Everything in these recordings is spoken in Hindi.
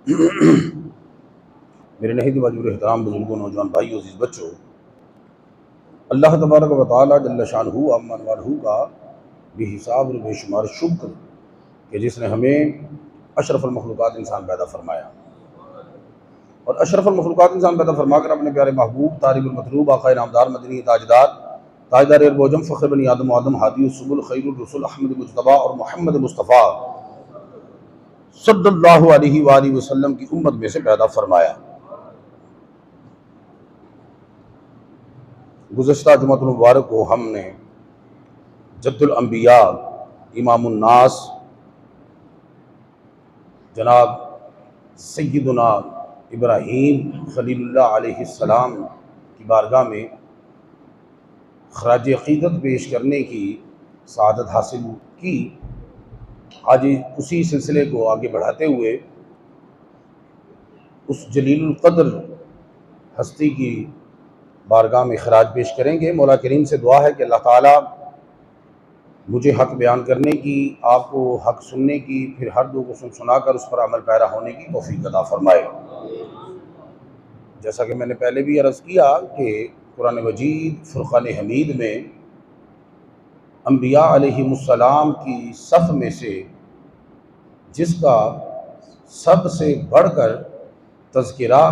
मेरे नहीद वाजिब एहतराम बुजुर्गों, नौजवान भाइयों, अज़ीज़ बच्चों, अल्लाह तबारक व तआला जल्ल शानहू अम्मा वालहू का बेहिसाब और बेशुमार शुक्र कि जिसने हमें अशरफुल मखलूक़ात इंसान पैदा फरमाया और अशरफुल मखलूक़ात इंसान पैदा फरमा कर अपने प्यारे महबूब तारिकुल मतलूब आक़ाए नामदार मदनी ताजदार अरबोजम फ़ख्र बनी आदम आदम हादी सुबुल खैरुर रसूल अहमद मुज्तबा और मोहम्मद मुस्तफ़ा सल्लल्लाहु अलैहि वसल्लम की उम्मत में से पैदा फरमाया। गुज़श्ता जुमातुल मुबारक को हमने जद्दुल अंबिया इमामुन नास जनाब सय्यदुना इब्राहीम खलीलुल्लाह अलैहिस्सलाम की बारगाह में खराज अक़ीदत पेश करने की सआदत हासिल की। आज उसी सिलसिले को आगे बढ़ाते हुए उस जलीलुल क़द्र हस्ती की बारगाह में खराज पेश करेंगे। मौला करीम से दुआ है कि अल्लाह ताला मुझे हक़ बयान करने की, आपको हक़ सुनने की, फिर हर दो को सुनाकर उस पर अमल पैरा होने की तौफ़ीक़ अता फ़रमाए। जैसा कि मैंने पहले भी अर्ज़ किया कि कुरान मजीद फ़ुरक़ान हमीद में अंबिया अलैहिमुस्सलाम की सफ़ में से जिसका सबसे बढ़कर तज़किरा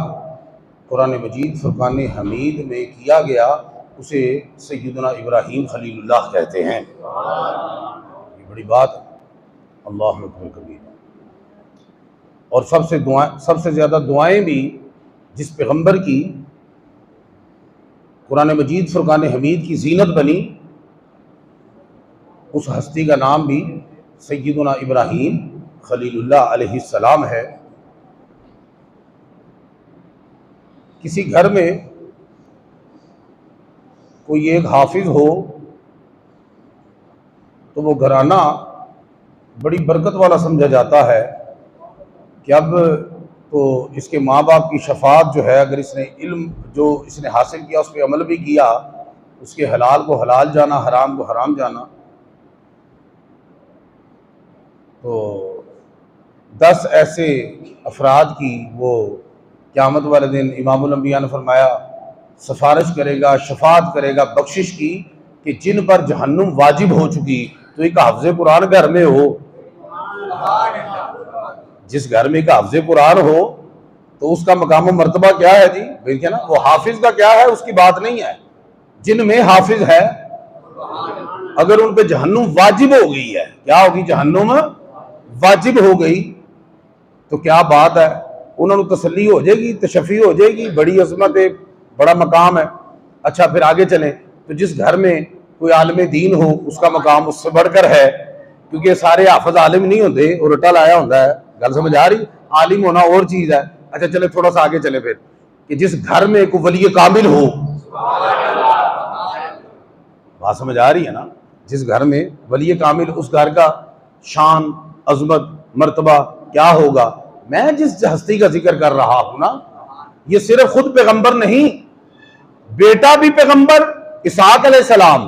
कुरान मजीद फ़ुरक़ान हमीद में किया गया उसे सय्यदुना इब्राहीम खलीलुल्लाह कहते हैं। ये बड़ी बात है, अल्लाहु अकबर कबीर। और सबसे ज़्यादा दुआएँ भी जिस पैगम्बर की कुरान मजीद फ़ुरक़ान हमीद की ज़ीनत बनी उस हस्ती का नाम भी सय्यदुना इब्राहीम खलीलुल्लाह अलैहिस्सलाम है। किसी घर में कोई एक हाफिज हो तो वो घराना बड़ी बरकत वाला समझा जाता है कि अब तो इसके माँ बाप की शफात जो है, अगर इसने इल्म जो इसने हासिल किया उस पर अमल भी किया, उसके हलाल को हलाल जाना, हराम को हराम जाना, तो 10 ऐसे अफराद की वो क़यामत वाले दिन इमामुल अंबिया ने फरमाया सिफारिश करेगा, शफात करेगा बख्शिश की कि जिन पर जहन्नुम वाजिब हो चुकी। तो एक हाफ़िज़ कुरान घर में हो, जिस घर में एक हाफ़िज़ कुरान हो तो उसका मकाम मर्तबा क्या है जी? देखिए ना, वो हाफिज का क्या है उसकी बात नहीं है। जिन में हाफिज है अगर उन पे जहन्नुम वाजिब हो गई है, क्या होगी? जहन्नुम वाजिब हो गई तो क्या बात है, उन्होंने तसल्ली हो जाएगी, तशफ़ी हो जाएगी, बड़ी अज़मत है, बड़ा मकाम है। अच्छा, फिर आगे चलें तो जिस घर में कोई आलिम दीन हो उसका मकाम उससे बढ़कर है, क्योंकि सारे हाफिज आलिम नहीं होते, और रटा लाया होता है। गल समझ आ रही? आलिम होना और चीज़ है। अच्छा चले, थोड़ा सा आगे चले फिर कि जिस घर में कोई वली कामिल हो, बात समझ आ रही है ना? जिस घर में वली कामिल, उस घर का शान, अजमत, मर्तबा क्या होगा। मैं जिस हस्ती का जिक्र कर रहा हूं ना, ये सिर्फ खुद पैगंबर नहीं, बेटा भी पैगंबर इसहाक अलैहिस्सलाम,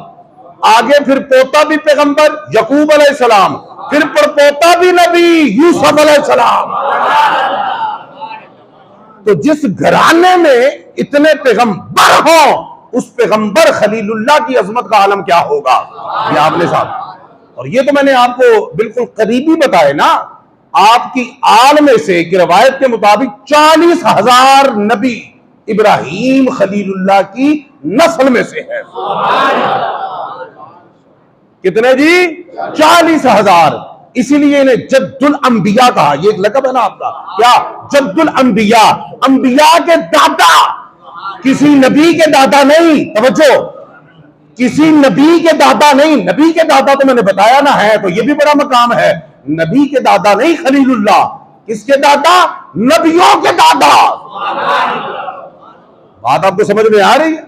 आगे फिर पोता भी पैगंबर यकूब अलैहिस्सलाम, फिर परपोता भी नबी यूसुफ अलैहिस्सलाम। तो जिस घराने में इतने पैगंबर हों, उस पैगंबर खलीलुल्लाह की अजमत का आलम क्या होगा, ये आपने साहब। और ये तो मैंने आपको बिल्कुल करीबी बताए ना। आपकी आल में से एक रवायत के मुताबिक 40,000 नबी इब्राहीम खलीलुल्लाह की नस्ल में से है। कितने जी? 40,000। इसीलिए इन्हें जद्दुल अंबिया कहा। ये एक लक़ब है ना आपका, क्या? जद्दुल अंबिया, अंबिया के दादा, किसी नबी के दादा नहीं। तवज्जो, किसी नबी के दादा नहीं। नबी के दादा तो मैंने बताया ना है, तो ये भी बड़ा मकाम है। नबी के दादा नहीं खलीलुल्लाह, किसके दादा? नबियों के दादा। बात आपको समझ में आ रही है?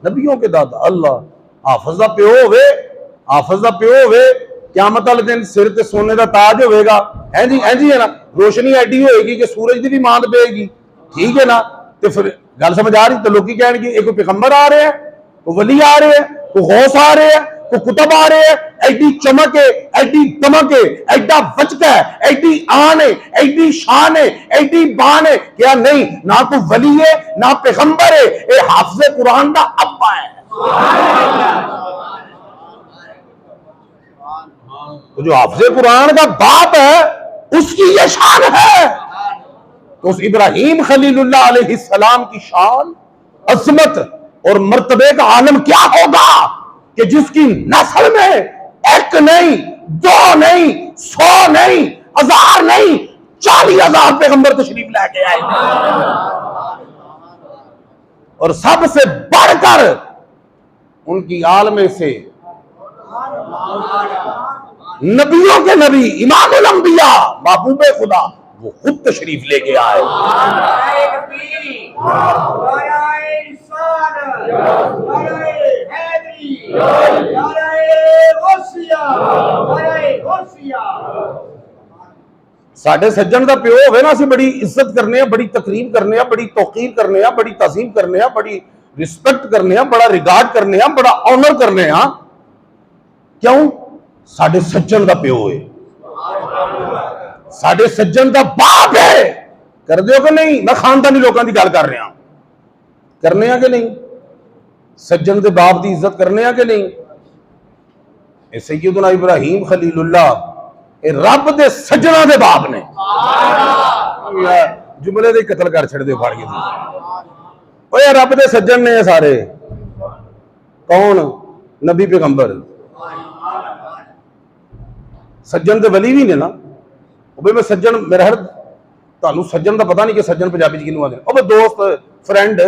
नबियों के दादा। अल्लाह हाफिज़ प्यो होवे, हाफिज़ प्यो होवे, क़यामत वाले दिन सिर ते सोने का ताज होगा, है जी, है जी, है ना। रोशनी एडी होएगी कि सूरज की भी मांद पेगी, ठीक है ना। तो फिर गल समझ आ रही? तो लोग कहेंगे एक पैगंबर आ रहे हैं, कोई वली आ रहे हैं, कोई गौस आ रहे हैं, को कुतब आ रहे हैं, एडी चमक है, एडी दमक है, एडा वचक है, एडी आन है, एडी शान है, एडी बान है। क्या नहीं, ना तो वली है ना पैगंबर है, ये हाफिज़ कुरान का अब्बा है। तो जो हाफिज़ कुरान का बाप है उसकी ये शान है। तो उस इब्राहीम खलीलुल्लाह अलैहिस्सलाम की शान, अज़मत और मर्तबे का आलम क्या होगा कि जिसकी नस्ल में एक नहीं, दो नहीं, 100 नहीं, 1000 नहीं, 40,000 पैगंबर तशरीफ लेके आए और सबसे बढ़कर उनकी आलम से नबियों के नबी इमामुल अंबिया महबूब खुदा वो खुद तशरीफ लेके आए। साडे सज्जन का प्यो होवे ना, असीं बड़ी इज्जत करने, बड़ी तकरीम करने, बड़ी तौकीर करने, बड़ी तज़ीम करने, बड़ी रिस्पेक्ट करने, बड़ा रिगार्ड करने, बड़ा ऑनर करने। क्यों? साडे सज्जन का प्यो है, साडे सज्जन का बाप है। कर दो कि नहीं? मैं खानदानी लोगों की गल कर रहा, करने कि नहीं? सज्जन के बाप की इज्जत करने कि नहीं? सैयदना इब्राहीम खलीलुल्लाह रब दे सज्जना दे बाप ने जुमले दे कतल कर छड़ दे फाड़ के। रब दे सज्जन ने सारे कौन? नबी पैगंबर। सज्जन तो वली भी ने ना। मैं सज्जन, मेरा हर तुहानू सज्जन का पता नहीं कि सज्जन पंजाबी च किनू आते? दोस्त, फ्रेंड,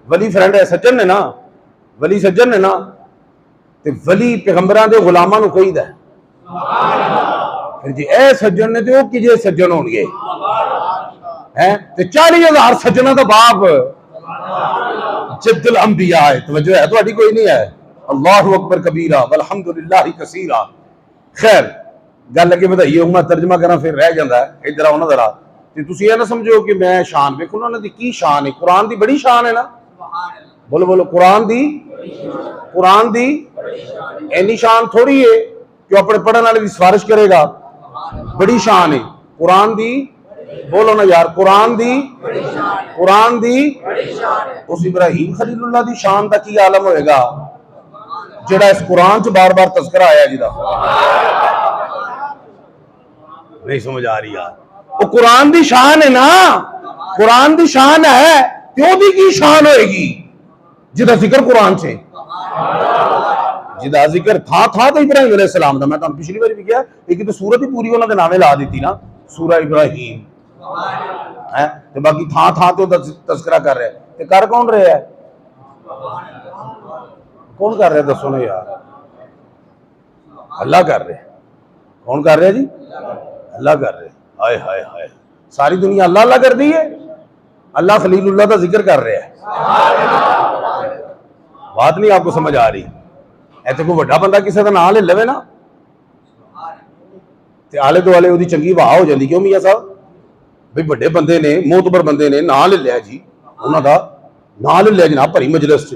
वली फ्रेंड है, सज्जन ने ना, वली सज्जन ने ना। ते वली पैगंबरां दे गुलामां नू कहीदा फिर जी ए सज्जन ने ते ओ किजे सज्जन होणगे हैं? ते 40,000 सज्जना दा बाप जद्दुल अंबिया है। तवज्जो है तुहाडी? कोई नहीं है? अल्लाहु अकबर कबीरा वल्हम्दुलिल्लाहि कसीरा। खैर गल अगे वधाइए, मैं तर्जमा करा फिर रह जाता है। इधर आओ ना जरा, तुसीं ये ना समझो कि मैं शान देखो ना, उन्होंने की शान है। कुरान की बड़ी शान है ना, बोलो बोलो। कुरान दी इन्नी शान थोड़ी है कि अपने पढ़ने वाले की सिफारिश करेगा। बड़ी शान है कुरान दी, बोलो ना यार। कुरान दी उस इब्राहीम खलीलुल्लाह दी शान का की आलम होएगा जिहड़ा इस कुरान च बार बार तज़किरा आया। जिहदा नहीं समझ आ रही यार, वो कुरान दी शान है ना, कुरान दी शान है, क्यों दी की शान होएगी जिहदा जिक्र कुरान से, जिहदा जिक्र था तो इब्राहीम अलैहिस्सलाम दा। मैं तुहानू पिछली बार भी कहा, एक तो सूरत ही पूरी उन्होंने नामे ला दी ना, सूरा इब्राहीम है, तो बाकी था तो तज़किरा कर रहे हैं। ते कर कौन रहे है? कौन कर रहे हैं? दसो ना यार। अल्लाह कर रहे। कौन कर रहे हैं जी? अल्लाह कर रहे। हाय हाय हाय, सारी दुनिया अल्लाह अल्लाह कर दी है, अल्लाह खलीलुल्लाह का जिक्र कर रहे हैं। बात नहीं आपको समझ आ रही? ऐसे कोई बड़ा बंदा किसी का नाम ले लवे ना, ते आले दुआले उहदी चंगी वाह हो जाती। क्यों मियां साहब? भाई बड़े बंदे ने, मोतबर बंदे ने नाम ले लिया जी, उन्हों का नाम ले लिया जनाब भरी मजलिस च।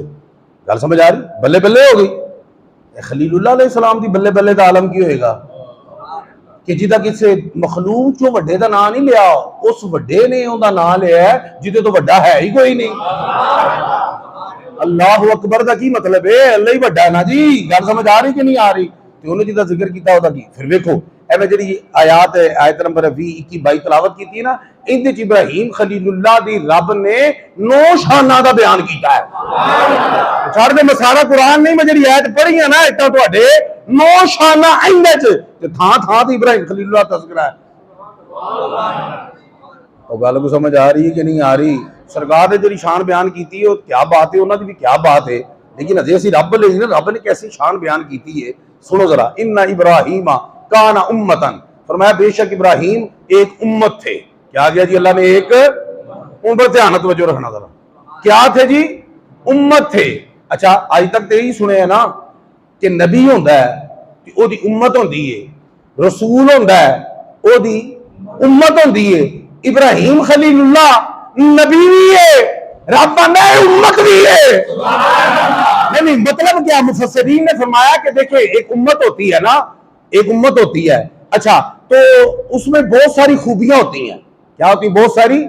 गल समझ आ रही? बल्ले बल्ले हो गई। खलीलुल्लाह अलैहिस्सलाम की बल्ले बल्ले का आलम की होएगा कि जिदा किसी मखलूक चो वड्डे का नाम नहीं लिया, उस वड्डे ने उहदा नाम लिया जिदे तो वड्डा है ही कोई नहीं। अल्लाहु अकबर का की मतलब है? अल्लाह ही वड्डा ना जी। गल समझ आ रही कि नहीं आ रही? तो उन्होंने जिदा जिक्र किया की। फिर वेखो एवं जी आयात है, आयत नंबर 20, 21, 22 तलावत की ना, इहदे च इब्राहीम खलीलुल्लाह दी रब ने 9 शाना का बयान किया है। छड़ दे, मैं सारा कुरान नहीं, मैं जी आयत पढ़ी है ना, इतना तुहाडे 9 शाना इहदे च था तो इब्राहीम खलीलुल्लाह तज़किरा है। और गल को समझ आ रही है कि नहीं आ रही? सरकार ने जी शान बयान की है, क्या बात है, उन्होंने भी क्या बात है, लेकिन अजे असीं रब ले ना, रब ने कैसी शान बयान की है सुनो जरा। इन्ना इब्राहीम काना उम्मतन, फरमाया बेशक इब्राहीम एक उम्मत थे। क्या गया जी अल्लाह ने? एक उम्मत। ध्यान तवज्जो रखना जरा, क्या थे जी? उम्मत थे। अच्छा आज तक तो यही सुने है ना कि नबी होंदा है कि ओदी उम्मत होंदी है, रसूल होंदा है ओदी उम्मत होंदी है। इब्राहीम खलीलुल्लाह नबी भी है, रब ने उम्मत भी है। नहीं, मतलब क्या, मुफस्सिरीन ने फरमाया कि देखिए एक उम्मत होती है ना, एक उम्मत होती है, अच्छा, तो उसमें बहुत सारी खूबियां होती हैं। क्या होती, बहुत सारी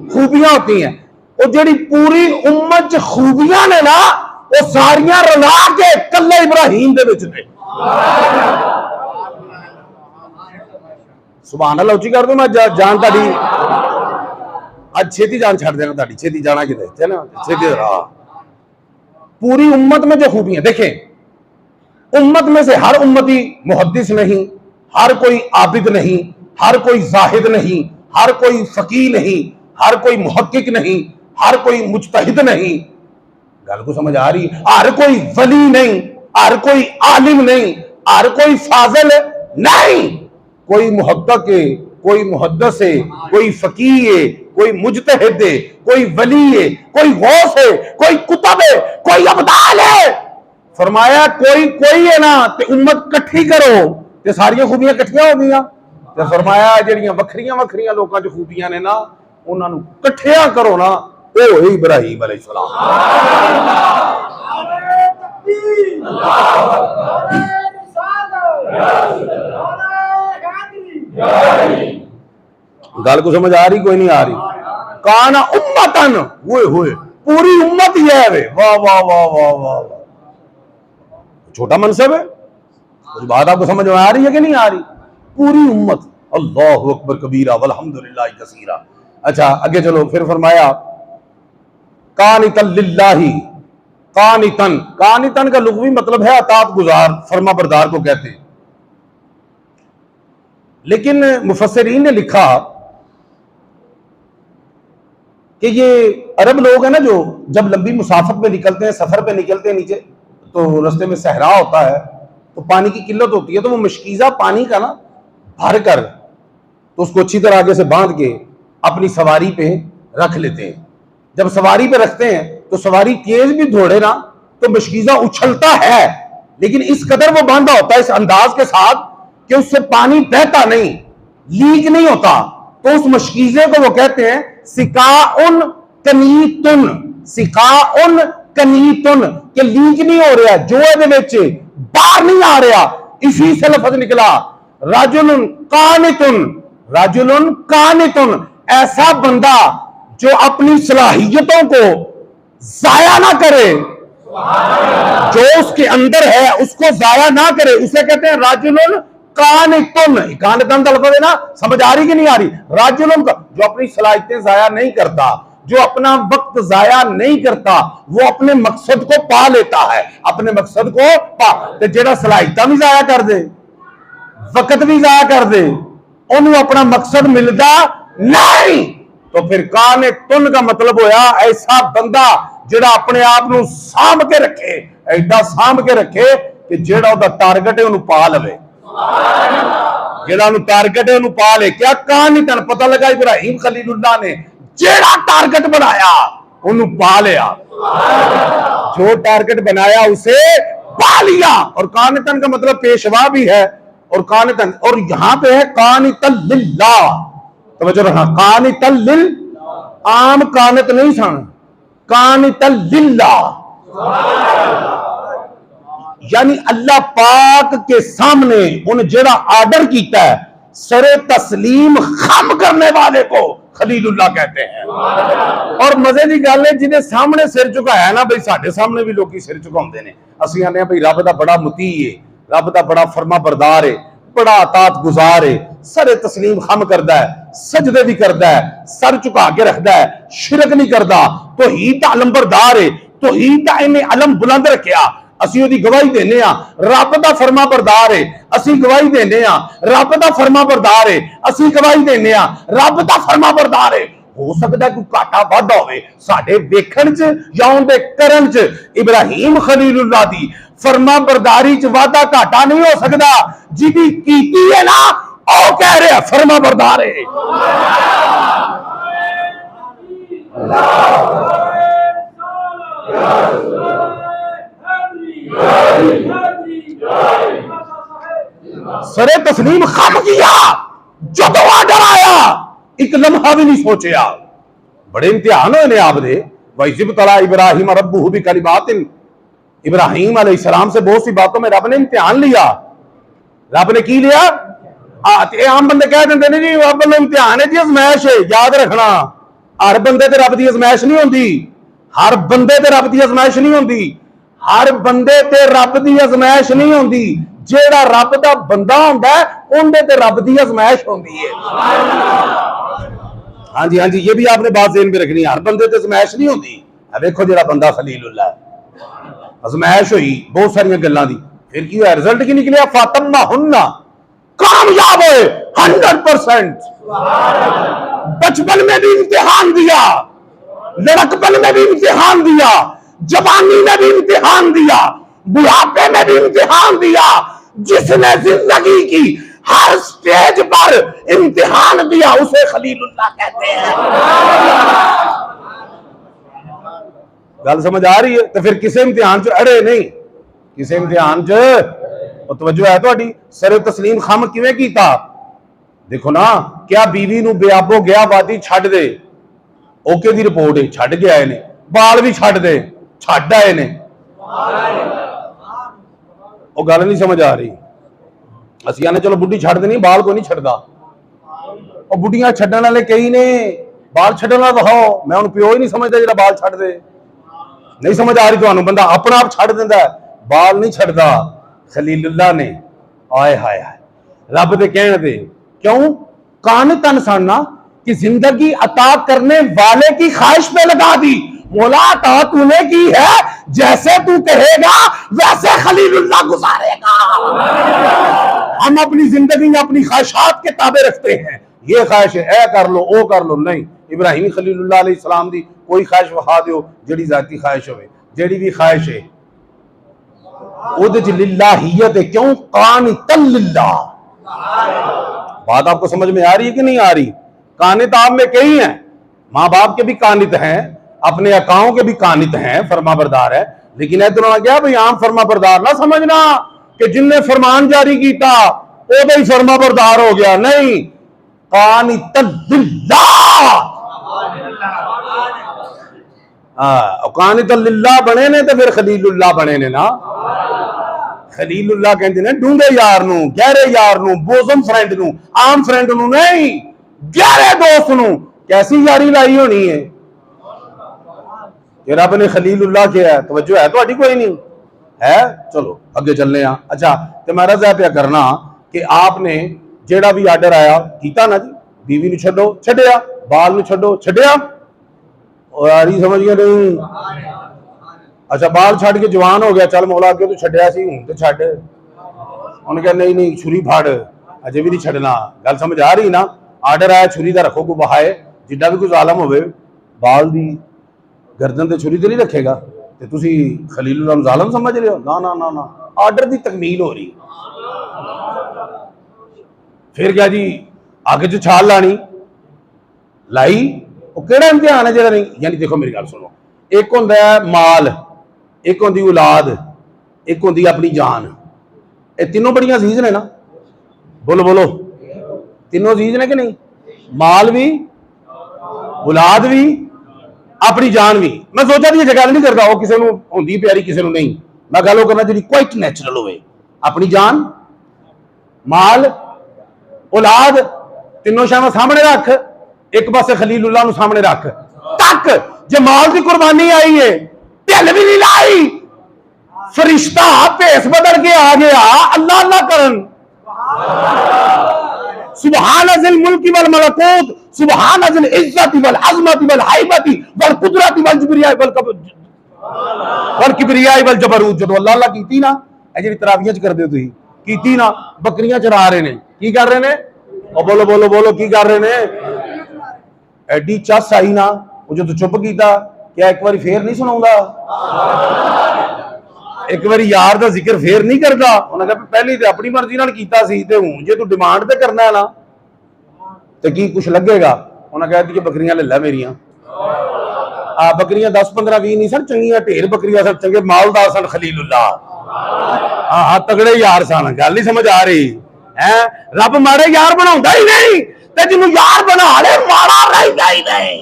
खूबियां होती हैं। और जड़ी पूरी उम्मत च खूबियां ने ना, वो सारियां रला के कल्ले इब्राहिम दे विच ने। सुभान अल्लाह, उच्ची कर दो। मैं जान ताड़ी आज छेती जान छड़ देना, ताड़ी छेती जाना किते चल छेती। पूरी उम्मत में जो खूबियां देखें, उम्मत में से हर उम्मती मुहद्दिस नहीं, हर कोई आबिद नहीं, हर कोई जाहिद नहीं, हर कोई फकीह नहीं, हर कोई मुहक्किक नहीं, हर कोई मुज्तहिद नहीं। गल को समझ आ रही? हर कोई वली नहीं, हर कोई आलिम नहीं, हर कोई फाजिल नहीं। कोई मुहक्किक है, कोई मुहद्दिस है, कोई फकीह है, कोई मुज्तहिद है, कोई वली है, कोई गौस है, कोई कुतुब है, कोई अब्दाल है। फरमाया कोई कोई है ना, ते उम्मत कट्ठी करो ते सारियां खूबियां कट्ठियां हो गईयां। ते फरमाया जेड़ियां वखरियां वखरियां लोकां च खूबियां ने ना, उन्हां नूं कट्ठियां करो ना, ओ है इब्राहिम अलैहिस्सलाम। गल को समझ आ रही? कोई नहीं आ रही? काना उम्मतन, हुए हुए पूरी उम्मत ही है वे। वाह वाह वाह वाह वाह, छोटा मनसब है। कुछ बात आपको समझ में आ रही है कि नहीं आ रही? पूरी उम्मत। अल्लाहु अकबर कबीरा वल्हम्दुलिल्लाह कसीरा। अच्छा आगे चलो, फिर फरमाया कानितन लिल्लाही। कानितन, कानितन का लुग़वी मतलब है अतात गुजार, फर्मा बरदार को कहते हैं। लेकिन मुफस्सिरीन ने लिखा कि ये अरब लोग हैं ना, जो जब लंबी मुसाफत में निकलते हैं, सफर पे निकलते हैं, नीचे तो रास्ते में सहरा होता है, तो पानी की किल्लत होती है, तो वो मशकीज़ा पानी का ना भर कर तो उसको अच्छी तरह आगे से बांध के अपनी सवारी पे रख लेते हैं। जब सवारी पे रखते हैं तो सवारी तेज भी दौड़े ना, तो मशकीज़ा उछलता है, लेकिन इस कदर वो बांधा होता है इस अंदाज के साथ कि उससे पानी बहता नहीं, लीक नहीं होता। तो उस मशकीज़े को वो कहते हैं सिकाउन कनीतुन। सिकाउन कनीतुन, के लीक नहीं हो रहा, जो है बाहर नहीं आ रहा। इसी से लफ्ज निकला राजुलुन कानितुन। राजुलुन कानितुन, ऐसा बंदा जो अपनी सलाहियतों को जाया ना करे, जो उसके अंदर है उसको जाया ना करे, उसे कहते हैं राजुलुन कानितुन। कानितुन का लफ्ज है ना, समझ आ रही कि नहीं आ रही? राजुलुन का, जो अपनी सलाहियतें जाया नहीं करता, जो अपना वक्त जाया नहीं करता, वो अपने मकसद को पा लेता है। अपने मकसद को पा, तो जेड़ा सलाहियत भी जाया कर दे, वक्त भी जाया कर दे, उन्हें अपना मकसद मिलता नहीं। तो फिर काने तुन का मतलब होया ऐसा बंदा जेड़ा अपने आप को सांभ के रखे, ऐसा सांभ के रखे कि जेड़ा उहदा टारगेट है उन्हें पा लवे। जेड़ा उन्हें टारगेट है उन्हें पा ले। क्या कहानी तन पता लगा? इब्राहिम खलीलुल्लाह ने जेड़ा टारगेट बनाया उन्हें पा लिया, जो टारगेट बनाया उसे पा लिया। और कानितन का मतलब पेशवा भी है, और कानितन, और यहां पे है कानितन लिल्लाह। तो रखा कानितन लिल, आम कानित नहीं सन, कानितन लिल्लाह, यानी अल्लाह पाक के सामने उन्हें जेड़ा आर्डर किया है, सरे तस्लीम खम करने वाले को खलीलुल्लाह कहते हैं। और मजे की गल है, जिन्हें सामने सिर झुकाया ना, भाई साडे सामने भी लोग सिर झुकाते हैं। असं आने भाई रब का बड़ा मुती है, रब का बड़ा फरमा बरदार है, बड़ा अतात गुजार है, सरे तस्लीम खम करता है, सजदे भी करता है, सर झुका के रखता है, शिरक नहीं करता, तो ही अलम बरदार है, तो ही इन्हें अलम बुलंद रखा। असी ओदी गवाही देने आ, रब दा फरमा बरदार है, असी गवाही देने आ, रब दा फरमा बरदार है, असी गवाही देने आ, रब दा फरमा बरदार है। हो सकता है कोई घाटा वाधा होवे साडे वेखण च या उनदे करन च। इब्राहिम खलीलुल्लाह दी फरमा बरदारी च वाधा घाटा नहीं हो सकता। जिदी कीती है ना, ओ कह रहे फरमा बरदार है। सरे तस्लीम खम किया, जब आर्डर आया एक लम्हा भी नहीं सोचा। बड़े इम्तिहान होने आपदे। वैजिब तला इब्राहिम रब्बुहु बिकलिमातिन इब्राहिम अलैहिस्सलाम से बहुत सी बातों में रब ने इम्तिहान लिया। रब ने की लिया? आम बंदे कह देंगे ने जी रब ने इम्तिहान है जी, अजमैश है। याद रखना, हर बंदे ते रब की अजमैश नहीं होंदी। हर बंदे ते रब की अजमैश नहीं होंदी। हर बंदे ते रब की अजमैश नहीं होंदी। जेड़ा रब दा बंदा होंदा है उनदे ते रब की अजमैश होंदी है। हाँ जी, हाँ जी, ये भी आपने बात ज़हन में रखनी है। हर बंदे ते अजमैश नहीं होंदी। देखो जेड़ा बंदा खलीलुल्लाह है, अजमैश हुई बहुत सारी गल्लां दी, फिर की होया? रिजल्ट की निकलिया? फातम्मा हुन्ना, कामयाब हुए 100%। बचपन में भी इम्तिहान दिया, लड़कपन में भी इम्तिहान दिया, जवानी में भी इम्तिहान दिया, बुढ़ापे में भी इम्तिहान दिया। जिसने जिंदगी की हर स्टेज पर इम्तिहान दिया उसे खलीलुल्लाह कहते हैं। गल समझ आ रही है? तो फिर किसे इम्तिहान च अड़े नहीं, किसे इम्तिहान च तवज्जो है तुहाडी? सर तस्लीम खम किवें कीता? देखो ना, क्या बीवी नूं बेआबो गया वादी छड्ड दे, ओके दी रिपोर्ट है, छड्ड के आए ने। बाल भी छड्ड दे, छड्ड आए ने। वो गल नहीं समझ आ रही। असीं आने चलो बुढ़ी छड्ड देनी, बाल को नहीं छड्डदा। और बुढ़ियां छड्डण वाले कई ने, बाल छड्डण वाला दिखाओ। मैं उन्हें प्यो ही नहीं समझदा जिहड़ा बाल छड्ड दे। नहीं समझ आ रही तुहानूं? बंदा अपना आप छड्ड दिंदा है, बाल नहीं छड्डदा। खलीलुल्लाह ने आए हाय हाय रब दे कहण दे क्यों कानतन साना कि जिंदगी अता करने वाले की ख्वाहिश पे लगा दी। मौला अता तूने की है, जैसे तू कहेगा वैसे खलीलुल्लाह गुजारेगा। हम अपनी जिंदगी में अपनी ख्वाहिशात के ताबे रखते हैं। ये ख्वाहिश है, ए कर लो, ओ कर लो। नहीं, इब्राहिम खलीलुल्लाह अलैहिस्सलाम दी कोई ख्वाहिश वहा दो जिहड़ी जाती ख्वाहिश होवे। जिहड़ी भी ख्वाहिश है उहदे च लिल्लाहियत है। क्यों? कानितन लिल्लाह। बात आपको समझ में आ रही है कि नहीं आ रही? कानित आप में कई हैं, माँ बाप के भी कानित हैं, अपने अकाओं के भी कानित हैं, फरमाबरदार है। लेकिन इतना क्या भाई आम फरमाबरदार ना समझना कि जिनने फरमान जारी किया वो भी फरमाबरदार हो गया। नहीं, कानितन लिल्लाह। कानितन लिल्लाह बने ने तो फिर खलीलुल्लाह बने ने ना। खलीलुल्लाह कहते हैं डूंगे यार नू, गहरे यार नू, बोजम फ्रेंड नू, आम फ्रेंड नू नहीं, गहरे दोस्त नू। कैसी यारी लाई होनी है कि रब ने खलीलुल्लाह किया है? तवज्जो है तो कोई नहीं है? चलो अगे चलने। अच्छा, तो मैं रज़ा पे करना कि आपने जेड़ा भी आर्डर आया कीता ना जी, बीवी नू छड्डो, छड्डिया, बाल नू छड्डो, छड्डिया। और यारी समझ गए नहीं? अच्छा, बाल छड़ के जवान हो गया, चल मौला अगे तू छड्डिया सी हुण ते छड्ड। उन्हें कहा नहीं नहीं छुरी फाड़, अजे भी नहीं छड्डना। गल समझ आ रही ना? आर्डर आया छुरी दा रखो, कोई बहाए जिड्डा भी कोई जालम होवे बाल दी गर्दन ते छुरी ते नहीं रखेगा। ते तुसी खलीलुल्लाह नूं जालम समझ रहे हो? ना ना ना ना, आर्डर दी तकमील हो रही। फिर क्या जी, आगे च छाल लानी, लाई। वो केड़ा इम्तिहान है जेड़ा नहीं? यानी देखो मेरी गल सुनो, एक होंदा है माल, एक होंदी औलाद, एक होंदी अपनी जान। ये तीनों बड़ियां अजीज ने ना? बोलो बोलो, तीनों अजीज ने कि नहीं? माल भी, औलाद भी, अपनी जान भी। मैं सोचा भी गल नहीं करता वो किसी को होंदी प्यारी किसी को नहीं। मैं गल करना जी क्वाइट नैचुरल हो। अपनी जान, माल, औलाद, तीनों शाम सामने रख, एक पासे खलीलुल्लाह नूं सामने रख। तक जो माल की कुर्बानी आई है, ढिल भी नहीं लाई, फरिश्ता भेस बदल के आ गया अल्लाह अल्लाह करन। सुबहान अज़िल मुल्की वल मलकूत, सुबहान अज़िल इज्जति वल अज़मति वल हैबति वल कुदरति वल जिब्रिया वल किबरिया वल जबरूत। जो अल्लाह अल्लाह कीती ना, ए जिहड़ी तरावियां च करदे हो तुसीं, कीती ना, बकरियां चरा रहे ने, की कर रहे ने? और बोलो बोलो बोलो, की कर रहे ने? एडी चस आई ना, वो जो चुप कीता, क्या एक बार फिर नहीं सुनाऊंगा? एक बार यार का जिक्र फिर नहीं करता? उन्हें कहा पहले तो अपनी मर्जी नाल कीता सी, ते हुण जे तू डिमांड ते करना है ना तो की कुछ लगेगा? उन्हें कहा कि बकरियां ले लै मेरियां। बकरियां 10 15 20 नहीं सर, चंगियां ढेर बकरियां सर, चंगे मालदार सन खलीलुल्लाह। हाँ हाँ, तगड़े यार सन। गल नहीं समझ आ रही है? रब माड़े यार बनाउंदा ही नहीं, ते जिन्नू यार बना ले माड़ा रहिंदा ही नहीं।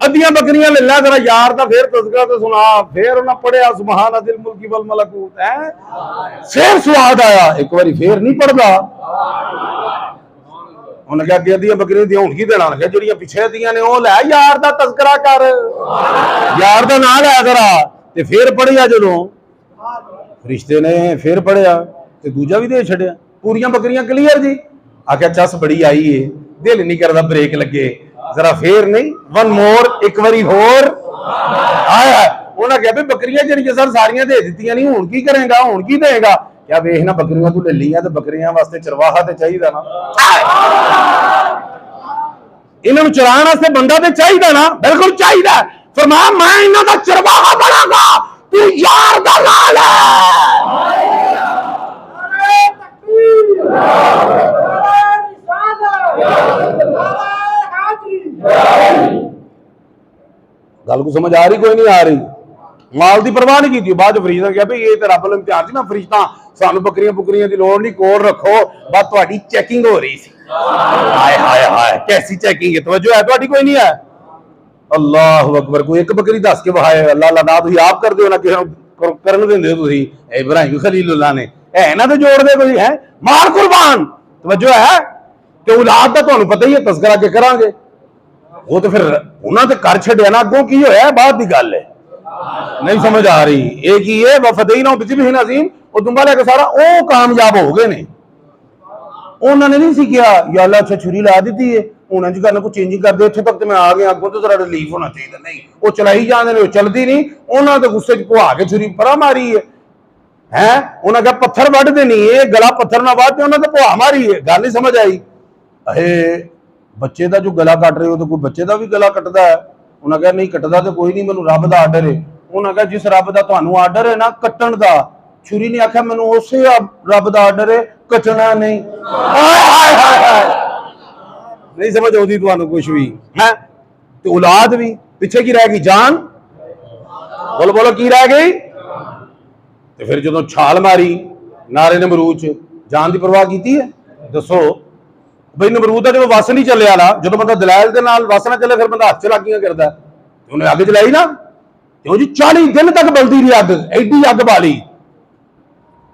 अद्धियां बकरियां ले ला जरा यार दा फिर तज़किरा तो सुना। फिर उन्हें पढ़िया सुबहान दिल मुल्की वल मलकूत है, फिर स्वाद आया। एक बार फिर नहीं पढ़ता, उन्हें क्या अद्धियां बकरियां दी हुण की देना, जिहड़ियां पिछे अद्धियां ने वो लै यार दा तज़किरा कर, यार दा नाम लै जरा। ते फिर पढ़िया जदों फरिश्ते ने फिर पढ़िया ते दूजा भी दे छड़िया, पूरियां बकरियां क्लीयर जी। आख्या चस बड़ी आई है, दिल नहीं करता ब्रेक लगे जरा फिर नहीं, वन मोर एक बारी होर आया। उन्हें कहा बकरियां जड़ियां सर सारियां दे दित्तियां नहीं, हुण की करेगा, हुण की देगा? क्या वेखना बकरियां तू ले लिया तो बकरियां वास्ते चरवाहा तो चाहिए ना, इन्होंने चराने वास्ते बंदा तो चाहिए ना, बिल्कुल चाहिए। फरमाया मैं इन्हां दा चरवाहा बनांगा, तू यार दा लाल है। गल को समझ आ रही कोई नहीं आ रही? माल की परवाह नहीं की। बाद फरीदा कहा भाई ये तो रब वाला इम्तिहान सी, मैं फरिश्ता सानू बकरियां बुकरियां की लोड़ नहीं, कोल रखो, बस तुहाडी चेकिंग हो रही सी। हाय हाय हाय कैसी चेकिंग है, तवज्जो है तुहाडी कोई नहीं है? अल्लाह अकबर। कोई एक बकरी दस के बहाए अल्लाह अल्लाह ना तुसीं आप करदे हो ना किसी करन देंदे हो तुसीं। इब्राहिम खलीलुल्लाह ने है ना तो जोड़ दे कोई है मार कुर्बान, तवज्जो है? तो औलाद का तुहानू पता ही है, तज़किरा के करांगे वो तो फिर उन्होंने कर छड़िया ना, अगों की होया बाद की गल है। नहीं समझ आ रही? एक ही है वफदईना बिज़िब्हिन अज़ीम, वो दुंबा लेके सारा वो कामयाब हो गए ने। उन्होंने नहीं सीखिया या अल्लाह अच्छा छुरी ला दी है, उन्होंने जी करना कुछ चेंजिंग कर दे, इत्थे तक तो मैं आ गया, अगों तो जरा रिलीफ होना चाहिए। नहीं वो चलाई जाते हैं, चलती नहीं, उन्होंने तो गुस्से पुआ के छुरी परा मारी है। उन्हें कहा पत्थर वढ़ देनी है, गला पत्थर ना वढ़, उन्होंने तो पुआ मारी है। गल नहीं समझ आई? अहे बच्चे का जो गला कट रहे हो तो कोई बच्चे का भी गला कटता है? उन्हें कहा नहीं कटदा तो कोई नहीं, मैनू रब का आर्डर है। उन्हें कहा जिस रब का तुहानू आर्डर है ना कट्टण का, छुरी ने आख्या मैनू उसे रब का आर्डर है कटना नहीं। नहीं समझ आती तुहानू कुछ भी है? तो औलाद भी पिछे की रह गई, जान बोलो बोलो की रह गई? तो फिर जो छाल मारी नारे नमरूद च, जान की परवाह की है? दसो बई नमरूद का जो वस नहीं चलिया ना, जो बंदा दलैल के नाल वस ना चले फिर बंदा हथ चलाकियां करता है। उन्हें अग जलाई ना, क्यों जी 40 दिन तक बलती रही अग, एडी अग बाली।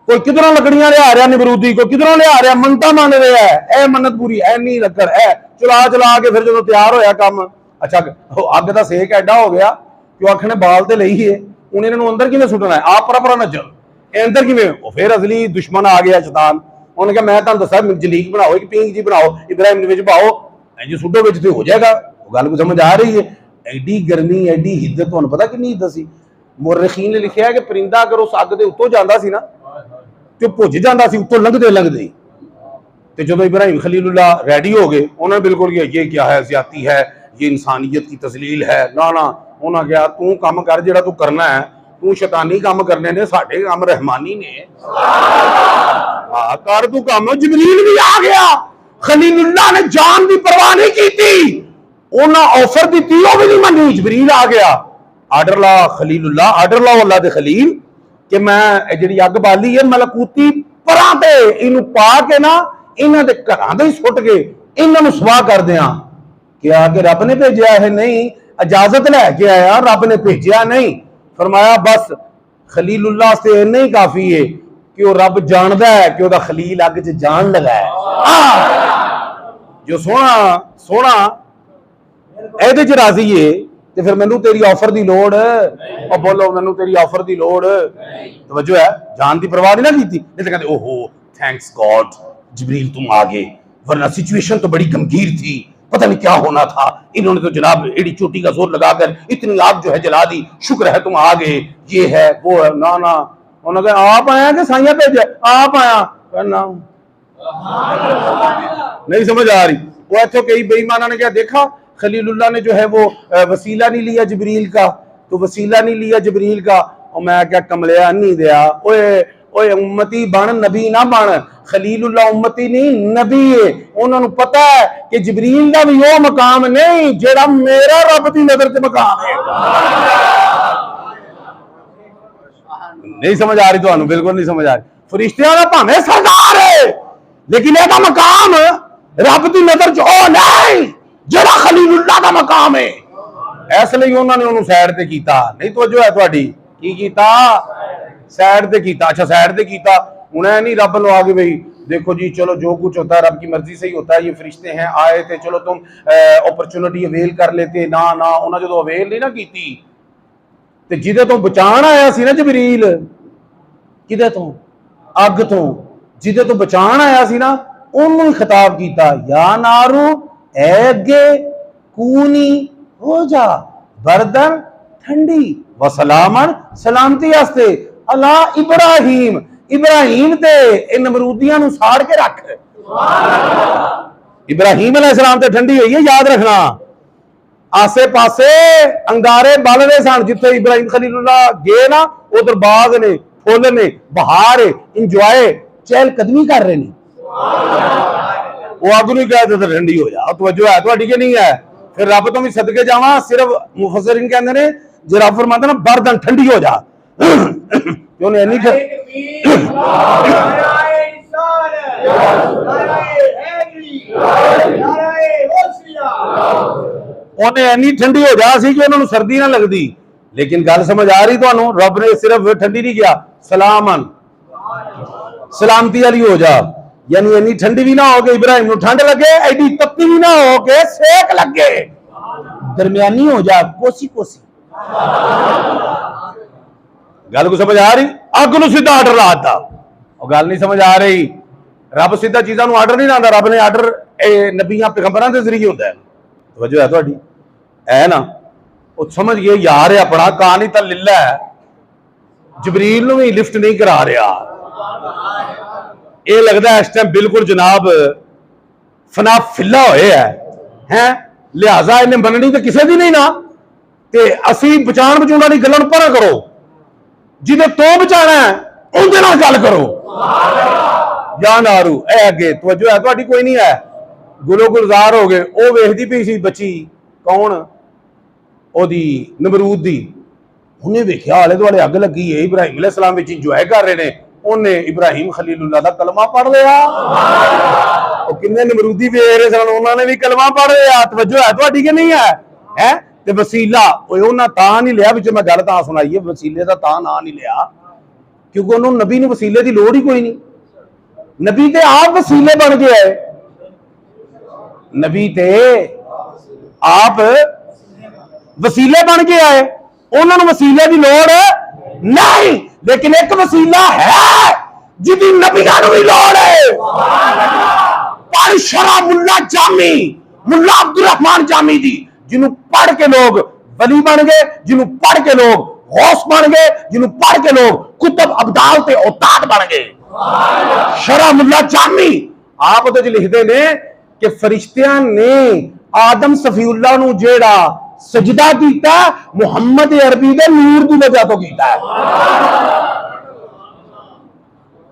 कोई किधरों लकड़ियां लिया रहा नमरूदी, कोई किधरों लिया रहा, मनता मान रहा है, ए मन्नत पूरी है नहीं लकड़ है, चला चला के फिर जो तैयार होया काम। अच्छा अग का सेक एडा हो गया कि आखने बाल तो लई है, उन्हें इन्होंने अंदर किवें सुटना है? आप परा नजर अंदर किवें? फिर असली दुश्मन आ गया शैतान। उन्होंने कहा मैं तुहानू दसा जलीक बनाओ, एक पींग जी बनाओ, इब्राहिम विच पाओ, जी सुटो विच ते हो जाएगा। गल को समझ आ रही है? एडी गर्मी एडी हिद्दत, तुहानू पता कितनी हिद्दत सी? मुर्रिखीन ने लिखिया है कि परिंदा अगर उस अग के उत्तों जाता सी ना तो भुज जाता सी उत्तों लंघदे लंघदे। तो जो इब्राहिम खलीलुल्लाह रेडी हो गए, उन्होंने बिल्कुल ये क्या है, ज्यादती है, ये इंसानियत की तजलील है। ना ना उन्होंने कहा तू काम कर जिहड़ा तू करना है, तू शैतानी काम करने ने, साडे काम रहमानी ने। कर तू काम। जिबरील भी आ गया, खलीलुल्लाह ने जान की परवाह नहीं की, उन्हें ऑफर दी वो भी नहीं मनी। जिबरील आ गया, आर्डर ला खलीलुल्लाह, आर्डर ला अल्लाह दे खलील कि मैं जी अग बाली है मलकूती परां ते इनू पा के ना इन्हां दे घरां दे सुट के इन्हां नू स्वाह कर दियां। क्या कि रब ने भेजा है? नहीं, इजाजत लैके आया, रब ने भेजा नहीं। फरमाया बस खलीलुल्लाह से इन्ना ही काफी है कि वह रब जानता है कि वह खलील अग च जान लगा है। जो सोना सोना ए राजी है तो फिर मैनू तेरी ऑफर की लोड़, और बोलो मैनू तेरी ऑफर की लोड़, तवज्जो है? जान की परवाह नहीं ना की, नहीं तो कहते ओहो थैंक्स गॉड जिब्रील तुम आ गए, वरना सिचुएशन तो बड़ी गंभीर थी, पता नहीं क्या होना था। इन्होंने तो जनाब एडी चोटी का जोर लगाकर इतनी आग जो है जला दी, शुक्र है तुम आ गए, ये है वो है। ना ना उन्होंने कहा आप आया कि साइया भेजा? आप आया करना। नहीं समझ आ रही? वो इतों कई बेईमाना ने क्या देखा, खलीलुल्लाह ने जो है वो वसीला नहीं लिया जिब्रील का, तो वसीला नहीं लिया जिब्रील का। और मैं क्या कमलिया नहीं दिया, ओए ओए उम्मती बन नबी ना बन। खलीलुल्लाह उम्मती नहीं नबी है। उन्होंने पता है कि जिब्रील का भी वो मकाम नहीं जेड़ा मेरा रब की नजर से मकाम है। नहीं समझ आ रही तुहानू? बिल्कुल नहीं समझ आ रही। फरिश्तियां दा भावें सरदार है, लेकिन ਇਹਦਾ मकाम रब की नजर च ओ नहीं जेड़ा खलीलुल्लाह का मकाम है। इसलिए उन्होंने उन्होंने साइड ते कीता। नहीं तवज्जो है तुहाडी? की कीता? साइड ते कीता। अच्छा साइड ते कीता, उन्हें नहीं रब लो आगे भाई देखो जी चलो जो कुछ होता है रब की मर्जी से ही होता है, ये फरिश्ते हैं आए थे चलो तुम अपॉर्चुनिटी अवेल कर लेते। ना ना उन्हें जो अवेल नहीं ना की ते जिदे तो बचाण आया सी ना जबरील, किदे तो? अग तो। जिदे तो बचाण आया सी ना उन्होंने खिताब किया, या नारू ए अगे कूनी हो जा बर्दन ठंडी व सलामन सलामती वास्ते अला इब्राहिम। इब्राहिम ते इन नमरूदियां नूं साड़ के रख। इब्राहिम अलैहिस्सलाम ते ठंडी हुई है, याद रखना। आसे पासे अंगारे बल रहे सन, जिथे इब्राहिम खलीलुल्लाह गए ना उधर बाग ने, फुल ने, बहार है, इंजॉय चहल कदमी कर रहे हैं। वो अग नहीं कहते तो ठंडी हो जा। तवज्जो है तुहाडी कि नहीं है? फिर रब तो भी सदके जावा, सिर्फ मुफस्सिरीन कहते हैं जो रब फरमाता ना बर्दन ठंडी हो जा उन्हें नहीं उन्हें इन्नी ठंडी हो जा सी कि उन्होंने सर्दी ना लगती। लेकिन गल समझ आ रही तुहानू? रब ने सिर्फ ठंडी नहीं किया, सलामन सलामती वाली हो जा, यानी इन्नी ठंडी भी ना हो के इब्राहिम को ठंड लगे, एडी तपती भी ना हो के सेक लगे, दरमियानी हो जा, कोसी कोसी। गल को समझ आ रही? अग नूं सीधा आर्डर लाता। और गल नहीं समझ आ रही? रब सीधा चीज़ों को आर्डर नहीं लाता, रब ने आर्डर नबियां पैगंबरां के जरिए होता है। वजह है तुहाडी है ना? वो समझ गए यार अपना कहानी तो लिला है, जबरील नूं भी लिफ्ट नहीं करा रहा। ये लगता है इस टाइम बिल्कुल जनाब फना फिला होए है, लिहाजा इन्हें मननी तो किसी की नहीं ना, ते असी बचाण बचाउण वाली गल्लां परा करो, जिन्हें तो बचाना है उनके नाल गल करो। या नारू ए अगे तवज्जो है तुहाडी? कोई नहीं है? गुलो गुलजार हो गए। वो वेखदी पई सी बच्ची, कौन? ओदी नमरूद दी। उन्हें वेख्या आले दुआले अग लगी है, इब्राहिम अलैहिस्सलाम विच इंजॉय कर रहे हैं, उन्हें इब्राहिम खलीलुल्लाह दा कलमा पढ़ लिया। और किन्ने नमरूदी वेख रहे सन, उन्होंने भी कलमा पढ़ लिया। तवज्जो है तुहाडी कि नहीं है? ते वसीला उन्हें तां नहीं लिया, विच मैं गल तां सुनाई है, वसीले का तां ना नहीं लिया क्योंकि उन्होंने नबी ने वसीले की लोड़ ही कोई नहीं। नबी ते आप वसीले बन गए, नबी ते आप वसीले बन के आए, उन्होंने वसीले की लोड़ नहीं। लेकिन एक वसीला है जिसकी नबियां नूं भी लोड़ है, पर शरा मुल्ला जामी, मुल्ला अब्दुल रहमान जामी दी, जिन्हों पढ़ के लोग वली बन गए, जिन्हों पढ़ के लोग गौस बन गए, जिन्हों पढ़ के लोग कुतुब अब्दाल ते औताद बन गए। शरा मुल्ला जामी आप उहदे च लिखते ने कि फरिश्तियां ने आदम सफीउल्लाह नूं जेड़ा सजदा कीता मुहम्मद अरबी दे नूर की वजह तो कीता है।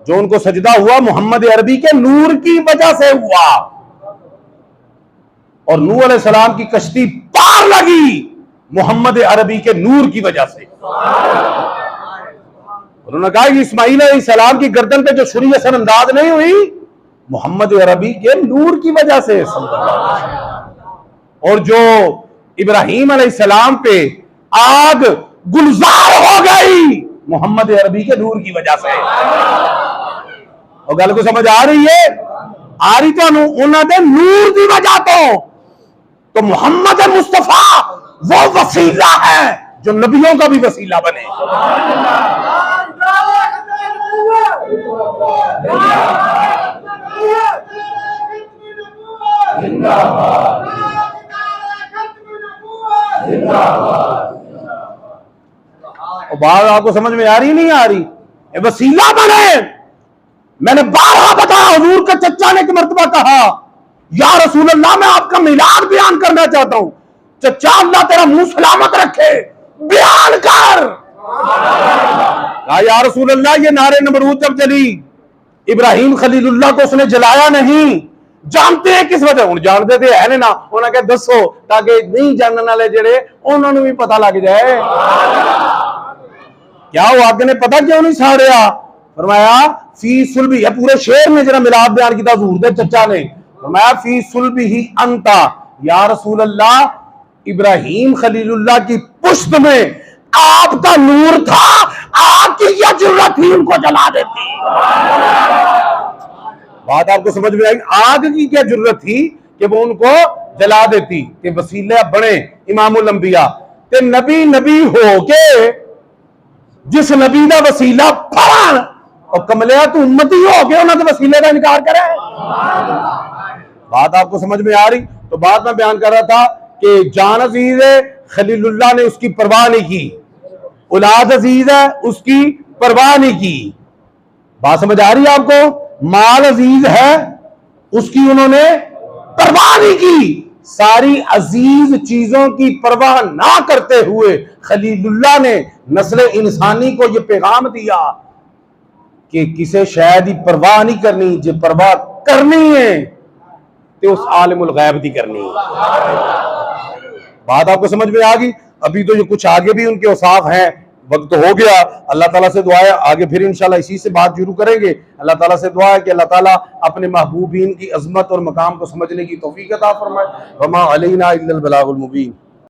जो उनको सजदा हुआ मोहम्मद अरबी के नूर की वजह से हुआ। और नूह अलैहिस्सलाम की कश्ती पार लगी मोहम्मद अरबी के नूर की वजह से। उन्होंने कहा कि इस्माइल अलैहिस्सलाम की गर्दन पे जो छुरी असर अंदाज नहीं हुई मोहम्मद अरबी के नूर की वजह से। और जो इब्राहिम अलैहिस्सलाम पे आग गुलजार हो गई मोहम्मद अरबी के नूर की वजह से। और गल को समझ आ रही है? आ रही तो उन्होंने नूर की वजह तो मोहम्मद मुस्तफा वो वसीला है जो नबियों का भी वसीला बने। बात आपको समझ में आ रही नहीं आ रही? वसीला बने। मैंने बारहा बताया, हुजूर का चचा ने एक मर्तबा कहा या रसूल अल्लाह मैं आपका मिलाद बयान करना चाहता हूं। चचा अल्लाह तेरा मुंह सलामत रखे, बयान कर। कहा या रसूल अल्लाह ये नारे नमरूद जब चली इब्राहिम खलीलुल्लाह को उसने जलाया नहीं, जानते हैं किस वजह? जानते थे है ना, उन्होंने कहा दसो ताकि नहीं जानने वाले जेड़े उन्होंने भी पता लग जाए। क्या वो आग ने पता क्यों नहीं साड़िया? फरमाया फी सुलभी है, पूरे शेर में जरा मिलाद बयान किया हुजूर दे चचा ने। फरमाया फी सुलभी ही अंता, या रसूल अल्लाह इब्राहिम खलीलुल्लाह की पुश्त में आग का नूर था, आग की यह जरूरत थी उनको जला देती। बात आपको समझ में आई? आग की क्या जरूरत थी कि वो उनको जला देती, कि वसीले बने इमामुल अंबिया ते नबी नबी हो के जिस नबी का वसीला फड़न और कमलिया तू उम्मती हो के उन्होंने वसीले का इनकार करे। बात आपको समझ में आ रही? तो बात मैं बयान कर रहा था कि जान अजीज है, खलीलुल्लाह ने उसकी परवाह नहीं की, औलाद अजीज है, उसकी परवाह नहीं की। बात समझ आ रही है आपको? माल अजीज है, उसकी उन्होंने परवाह नहीं की। सारी अजीज चीजों की परवाह ना करते हुए खलीलुल्लाह ने नस्ल इंसानी को यह पैगाम दिया कि किसे शायद ही परवाह नहीं करनी, जो परवाह करनी है तो उस आलिमुल गैब दी करनी है। बात आपको समझ में आ गई? अभी तो ये कुछ आगे भी उनके औसाफ हैं, वक्त हो गया। अल्लाह ताला से दुआ है आगे फिर इंशाल्लाह इसी से बात शुरू करेंगे। अल्लाह ताला से दुआ है कि अल्लाह ताला अपने महबूबीन की अजमत और मकाम को समझने की तौफीक अता फरमाए। वमा अलैना इल्लल बलागुल मुबीन।